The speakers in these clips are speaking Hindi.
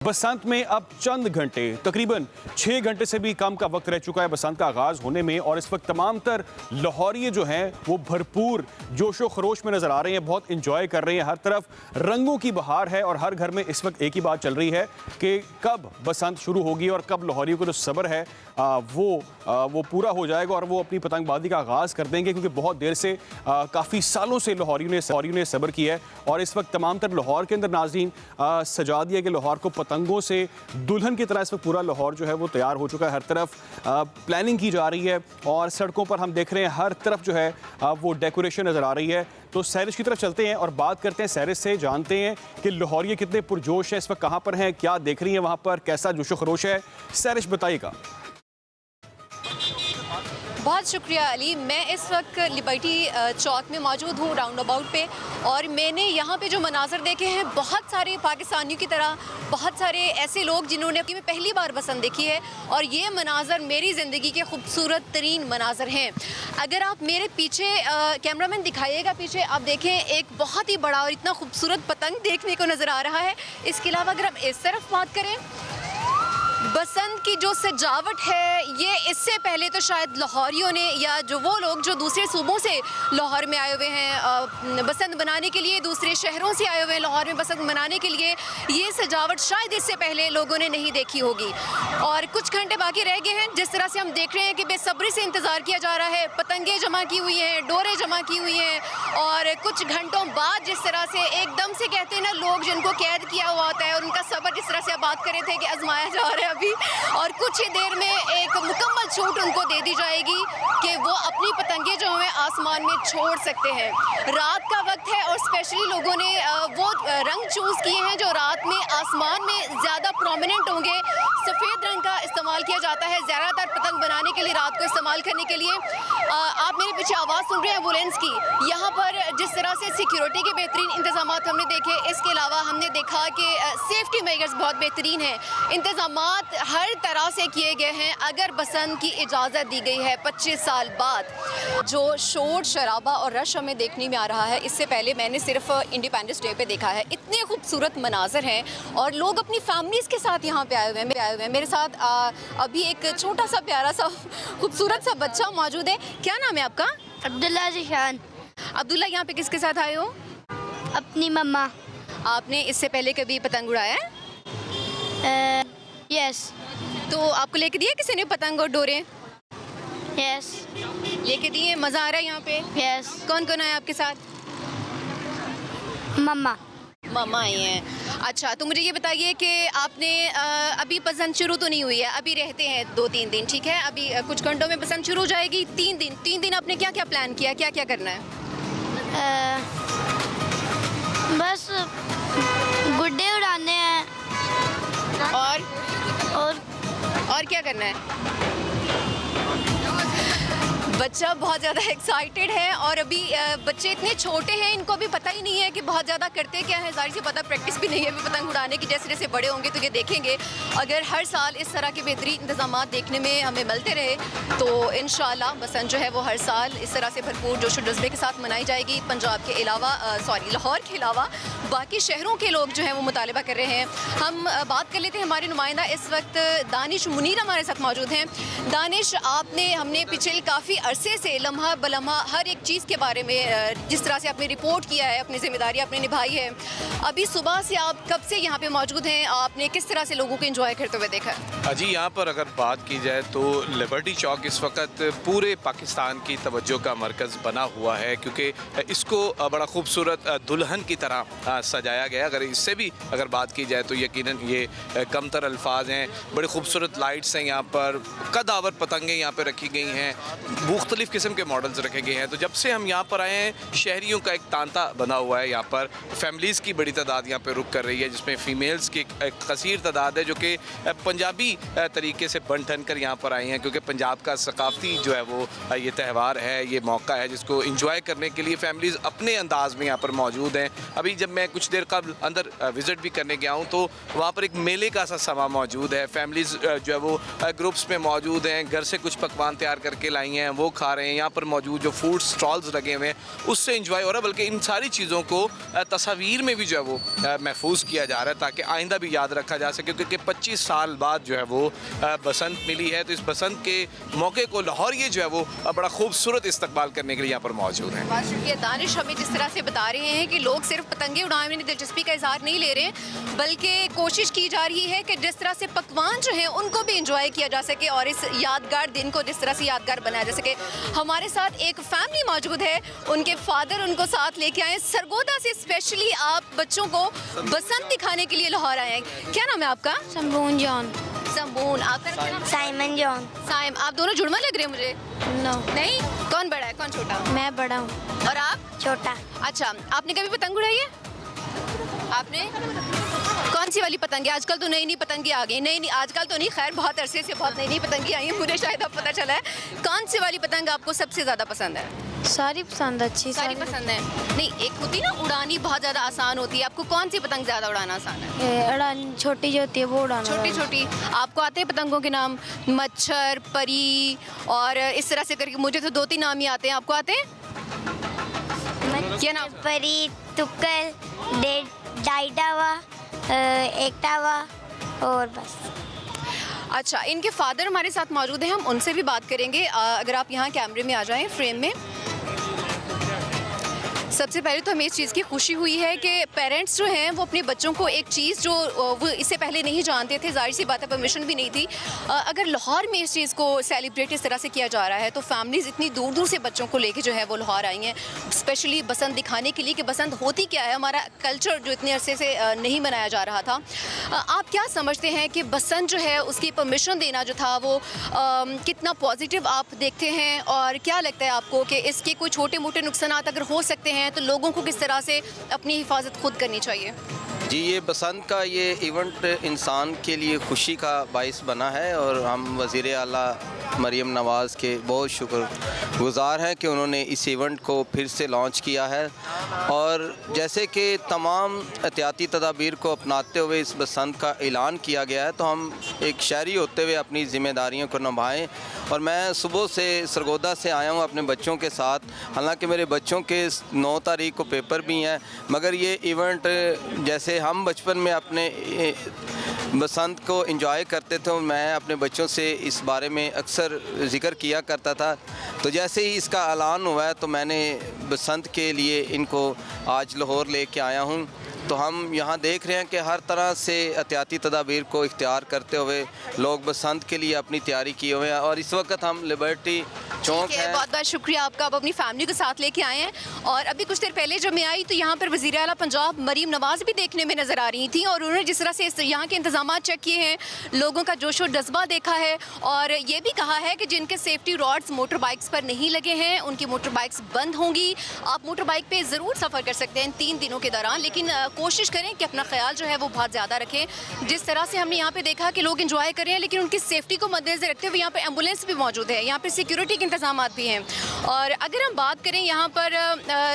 बसंत में अब चंद घंटे, तकरीबन 6 घंटे से भी कम का वक्त रह चुका है बसंत का आगाज होने में। और इस वक्त तमाम तर लाहौरिये जो हैं वो भरपूर जोशो खरोश में नजर आ रहे हैं, बहुत इंजॉय कर रहे हैं। हर तरफ रंगों की बहार है और हर घर में इस वक्त एक ही बात चल रही है कि कब बसंत शुरू होगी और कब लाहौरियों को जो सब्र है वो पूरा हो जाएगा और वो अपनी पतंगबाजी का आगाज़ कर देंगे, क्योंकि बहुत देर से काफ़ी सालों से लाहौरियों ने सब्र किया है। और इस वक्त तमाम तर लाहौर के अंदर नाज़रीन सजा दिया कि लाहौर को पतंगों से दुल्हन की तरह इस वक्त पूरा लाहौर जो है वो तैयार हो चुका है। हर तरफ प्लानिंग की जा रही है और सड़कों पर हम देख रहे हैं हर तरफ जो है वो डेकोरेशन नज़र आ रही है। तो सैरिश की तरफ चलते हैं और बात करते हैं सैरिश से, जानते हैं कि लाहौरिये कितने पुरजोश है, इस वक्त कहाँ पर हैं, क्या देख रही हैं वहाँ पर, कैसा जोशो खरोश है। सैरिश बताइएगा। बहुत शुक्रिया अली। मैं इस वक्त लिबर्टी चौक में मौजूद हूँ, राउंड अबाउट पे, और मैंने यहाँ पे जो मनाजर देखे हैं, बहुत सारे पाकिस्तानियों की तरह बहुत सारे ऐसे लोग जिन्होंने अपनी में पहली बार बसंत देखी है, और ये मनाजर मेरी ज़िंदगी के खूबसूरत तरीन मनाजर हैं। अगर आप मेरे पीछे कैमरामैन दिखाइएगा, पीछे आप देखें एक बहुत ही बड़ा और इतना खूबसूरत पतंग देखने को नज़र आ रहा है। इसके अलावा अगर हम इस तरफ बात करें, बसंत की जो सजावट है ये इससे पहले तो शायद लाहौरियों ने या जो वो लोग जो दूसरे सूबों से लाहौर में आए हुए हैं बसंत मनाने के लिए, दूसरे शहरों से आए हुए हैं लाहौर में बसंत मनाने के लिए, ये सजावट शायद इससे पहले लोगों ने नहीं देखी होगी। और कुछ घंटे बाकी रह गए हैं, जिस तरह से हम देख रहे हैं कि बेसब्री से इंतज़ार किया जा रहा है। पतंगे जमा की हुई हैं, डोरे जमा की हुई हैं, और कुछ घंटों बाद जिस तरह से एकदम से कहते हैं ना लोग जिनको कैद किया हुआ होता है और उनका सब्र, जिस तरह से आप बात कर रहे थे कि आजमाया जा रहा है अभी, और कुछ ही देर में एक मुकम्मल छूट उनको दे दी जाएगी कि वो अपनी पतंगे जो हैं आसमान में छोड़ सकते हैं। रात का वक्त है और स्पेशली लोगों ने वो रंग चूज़ किए हैं जो रात में आसमान में ज़्यादा प्रोमिनेंट होंगे। सफ़ेद रंग का इस्तेमाल किया जाता है ज़्यादातर पतंग बनाने के लिए, रात को इस्तेमाल करने के लिए। आप मेरे पीछे आवाज़ सुन रहे हैं एम्बुलेंस की। यहाँ पर जिस तरह से सिक्योरिटी के बेहतरीन इंतजाम हमने देखे, इसके अलावा हमने देखा कि सेफ्टी मेजर्स बहुत बेहतरीन हैं, इंतजाम हर तरह से किए गए हैं। अगर बसंत की इजाज़त दी गई है 25 साल बाद, जो शोर शराबा और रश हमें देखने में आ रहा है, इससे पहले मैंने सिर्फ इंडिपेंडेंस डे पे देखा है। इतने खूबसूरत मनाजर हैं और लोग अपनी फैमिलीज़ के साथ यहाँ पे आए हुए हैं। मेरे साथ अभी एक छोटा सा प्यारा सा खूबसूरत सा बच्चा मौजूद है। क्या नाम है आपका? अब्दुल्ला जिशान। अब्दुल्ला, यहाँ पे किसके साथ आए हो? अपनी मम्मा। आपने इससे पहले कभी पतंग उड़ाया है? यस। तो आपको लेके दिए किसी ने पतंग और डोरे? यस। लेके दिए? मज़ा आ रहा है यहाँ पे? यस। कौन कौन आया आपके साथ? मम्मा। मम्मा आई हैं। अच्छा, तो मुझे ये बताइए कि आपने अभी बसंत शुरू तो नहीं हुई है, अभी रहते हैं 2-3 दिन, ठीक है? अभी कुछ घंटों में बसंत शुरू हो जाएगी। 3 दिन आपने क्या क्या प्लान किया, क्या क्या करना है? बस गुड्डे उड़ाने हैं और क्या करना है? बच्चा बहुत ज़्यादा एक्साइटेड है और अभी बच्चे इतने छोटे हैं, इनको अभी पता ही नहीं है कि बहुत ज़्यादा करते क्या है। जाहिर सी पता प्रैक्टिस भी नहीं है पतंग उड़ाने की। जैसे जैसे बड़े होंगे तो ये देखेंगे। अगर हर साल इस तरह के बेहतरीन इंतजाम देखने में हमें मिलते रहे तो इंशाल्लाह बसंत जो है वो हर साल इस तरह से भरपूर जोशो जज्बे के साथ मनाई जाएगी। पंजाब के अलावा लाहौर के अलावा बाकी शहरों के लोग जो हैं वो मुतालबा कर रहे हैं। हम बात कर लेते हैं, हमारे नुमाइंदा इस वक्त दानिश मुनीर हमारे साथ मौजूद हैं। दानिश, हमने पिछले काफ़ी अरसे से लम्हा बलम्हा हर एक चीज़ के बारे में जिस तरह से आपने रिपोर्ट किया है, अपनी जिम्मेदारी आपने निभाई है। अभी सुबह से आप कब से यहाँ पे मौजूद हैं? आपने किस तरह से लोगों को एंजॉय करते हुए देखा है? जी, यहाँ पर अगर बात की जाए तो लिबर्टी चौक इस वक्त पूरे पाकिस्तान की तवज्जो का मरकज़ बना हुआ है, क्योंकि इसको बड़ा खूबसूरत दुल्हन की तरह सजाया गया। अगर इससे भी अगर बात की जाए तो यकीनन ये कमतर अल्फाज हैं। बड़ी खूबसूरत लाइट्स हैं यहाँ पर, कदावर पतंगें यहाँ पर रखी गई हैं, मुख्तलिफ़ किस्म के मॉडल्स रखे गए हैं। तो जब से हम यहाँ पर आए हैं, शहरियों का एक तांता बना हुआ है। यहाँ पर फैमिलीज़ की बड़ी तादाद यहाँ पर रुक कर रही है, जिसमें फ़ीमेल्स की एक कसीर तादाद है जो कि पंजाबी तरीके से बन ठन कर यहाँ पर आई हैं, क्योंकि पंजाब का सकाफ़ती जो है वो ये त्यौहार है, ये मौका है जिसको इंजॉय करने के लिए फ़ैमिलीज़ अपने अंदाज में यहाँ पर मौजूद हैं। अभी जब मैं कुछ देर कबल अंदर विज़िट भी करने गया हूँ तो वहाँ पर एक मेले का सा समा मौजूद है। फैमिलीज़ जो है वो ग्रुप्स में मौजूद हैं, घर से कुछ पकवान तैयार करके लाई हैं, वो लोग खा रहे हैं, यहाँ पर मौजूद जो फूड स्टॉल्स लगे हुए हैं उससे इंजॉय हो रहा है, बल्कि इन सारी चीज़ों को तस्वीर में भी जो है वो महफूज किया जा रहा है ताकि आइंदा भी याद रखा जा सके, क्योंकि 25 साल बाद जो है वो बसंत मिली है। तो इस बसंत के मौके को लाहौरिये जो है वो बड़ा खूबसूरत इस्तकबाल करने के लिए यहाँ पर मौजूद हैं। बहुत शुक्रिया दानिश, हमें जिस तरह से बता रहे हैं कि लोग सिर्फ पतंगे उड़ाने में दिलचस्पी का इजहार नहीं ले रहे हैं, बल्कि कोशिश की जा रही है कि जिस तरह से पकवान जो हैं उनको भी इंजॉय किया जा सके और इस यादगार दिन को जिस तरह से यादगार बनाया जा सके। हमारे साथ एक फैमिली मौजूद है, उनके फादर उनको साथ लेके आए सरगोदा से, स्पेशली आप बच्चों को बसंत दिखाने के लिए लाहौर आए हैं। क्या नाम है आपका? संबून जॉन। संबून। आपका क्या नाम? Simon John. साइम। आप दोनों जुड़वा लग रहे हैं मुझे। नो, नहीं? कौन बड़ा है कौन छोटा? मैं बड़ा हूँ। और आप? छोटा। अच्छा, आपने कभी पतंग उड़ाई है? आपने? कौन सी वाली पतंगे? आजकल तो नई नई पतंगे आ गई। नई आजकल तो नहीं, खैर बहुत अरसे से बहुत नई नई पतंगे आई हैं, मुझे शायद अब पता चला है। कौन सी वाली पतंग आपको सबसे ज़्यादा पसंद है? सारी पसंद अच्छी। सारी पसंद है। नहीं, एक होती ना उड़ानी बहुत ज़्यादा आसान होती है, आपको कौन सी पतंग ज़्यादा उड़ाना आसान है? उड़ानी छोटी जो होती है वो उड़ाना। छोटी छोटी। आपको आते हैं पतंगों के नाम? मच्छर, परी और इस तरह से करके, मुझे तो 2-3 नाम ही आते हैं, आपको आते हैं? क्या नाम? परी, तुक्कल, डाइटावा, एकटावा और बस। अच्छा, इनके फादर हमारे साथ मौजूद हैं, हम उनसे भी बात करेंगे। अगर आप यहाँ कैमरे में आ जाएं, फ्रेम में। सबसे पहले तो हमें इस चीज़ की खुशी हुई है कि पेरेंट्स जो हैं वो अपने बच्चों को एक चीज़ जो वो इससे पहले नहीं जानते थे, जाहिर सी बात है परमिशन भी नहीं थी, अगर लाहौर में इस चीज़ को सेलिब्रेट इस तरह से किया जा रहा है तो फैमिलीज़ इतनी दूर दूर से बच्चों को लेके जो है वो लाहौर आई हैं, स्पेशली बसंत दिखाने के लिए कि बसंत होती क्या है, हमारा कल्चर जो इतने अरसे से नहीं मनाया जा रहा था। आप क्या समझते हैं कि बसंत जो है उसकी परमिशन देना जो था वो कितना पॉजिटिव आप देखते हैं, और क्या लगता है आपको कि इसके कोई छोटे मोटे नुकसान अगर हो सकते हैं तो लोगों को किस तरह से अपनी हिफाजत खुद करनी चाहिए? जी, ये बसंत का ये इवेंट इंसान के लिए खुशी का बाइस बना है और हम वज़ीर आला मरीम नवाज़ के बहुत शुक्रगुज़ार हैं कि उन्होंने इस इवेंट को फिर से लॉन्च किया है। और जैसे कि तमाम एहतियाती तदाबीर को अपनाते हुए इस बसंत का ऐलान किया गया है, तो हम एक शहरी होते हुए अपनी ज़िम्मेदारियों को निभाएं। और मैं सुबह से सरगोदा से आया हूँ अपने बच्चों के साथ, हालांकि मेरे बच्चों के 9 तारीख को पेपर भी हैं, मगर ये इवेंट जैसे हम बचपन में अपने बसंत को एंजॉय करते थे, और मैं अपने बच्चों से इस बारे में अक्सर ज़िक्र किया करता था। तो जैसे ही इसका ऐलान हुआ है तो मैंने बसंत के लिए इनको आज लाहौर लेके आया हूँ। तो हम यहाँ देख रहे हैं कि हर तरह से एहतियाती तदाबीर को इख्तियार करते हुए लोग बसंत के लिए अपनी तैयारी किए हुए हैं। और इस वक्त हम लिबर्टी चौक है। बहुत बहुत शुक्रिया आपका, आप अपनी फैमिली को साथ लेके आए हैं। और अभी कुछ देर पहले जब मैं आई तो यहाँ पर वज़ीर आला पंजाब मरीम नवाज़ भी देखने में नज़र आ रही थी, और उन्होंने जिस तरह से यहाँ के इंतजाम चेक किए हैं, लोगों का जोशो जज्बा देखा है, और ये भी कहा है कि जिनके सेफ्टी रॉड्स मोटर बाइक्स पर नहीं लगे हैं उनकी मोटर बाइक्स बंद होंगी। आप मोटर बाइक पर ज़रूर सफ़र कर सकते हैं इन 3 दिनों के दौरान, लेकिन कोशिश करें कि अपना ख्याल जो है वो बहुत ज़्यादा रखें। जिस तरह से हमने यहाँ पे देखा कि लोग एंजॉय कर रहे हैं, लेकिन उनकी सेफ्टी को मद्देनजर रखते हुए यहाँ पे एम्बुलेंस भी मौजूद है, यहाँ पे सिक्योरिटी के इंतजाम भी हैं। और अगर हम बात करें यहाँ पर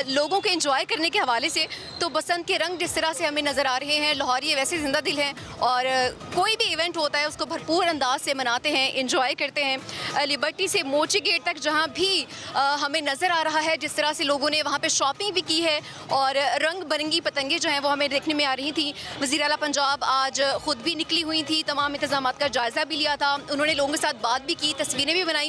लोगों के एंजॉय करने के हवाले से, तो बसंत के रंग जिस तरह से हमें नज़र आ रहे हैं, लाहौरिये वैसे ज़िंदा दिल हैं और कोई भी इवेंट होता है उसको भरपूर अंदाज से मनाते हैं, एंजॉय करते हैं। लिबर्टी से मोची गेट तक जहाँ भी हमें नज़र आ रहा है जिस तरह से लोगों ने वहाँ पर शॉपिंग भी की है, और रंग बिरंगी पतंगे जो हैं वो हमें देखने में आ रही थी। वज़ीर आला पंजाब आज ख़ुद भी निकली हुई थी, तमाम इंतजामात का जायज़ा भी लिया था, उन्होंने लोगों के साथ बात भी की, तस्वीरें भी बनाई।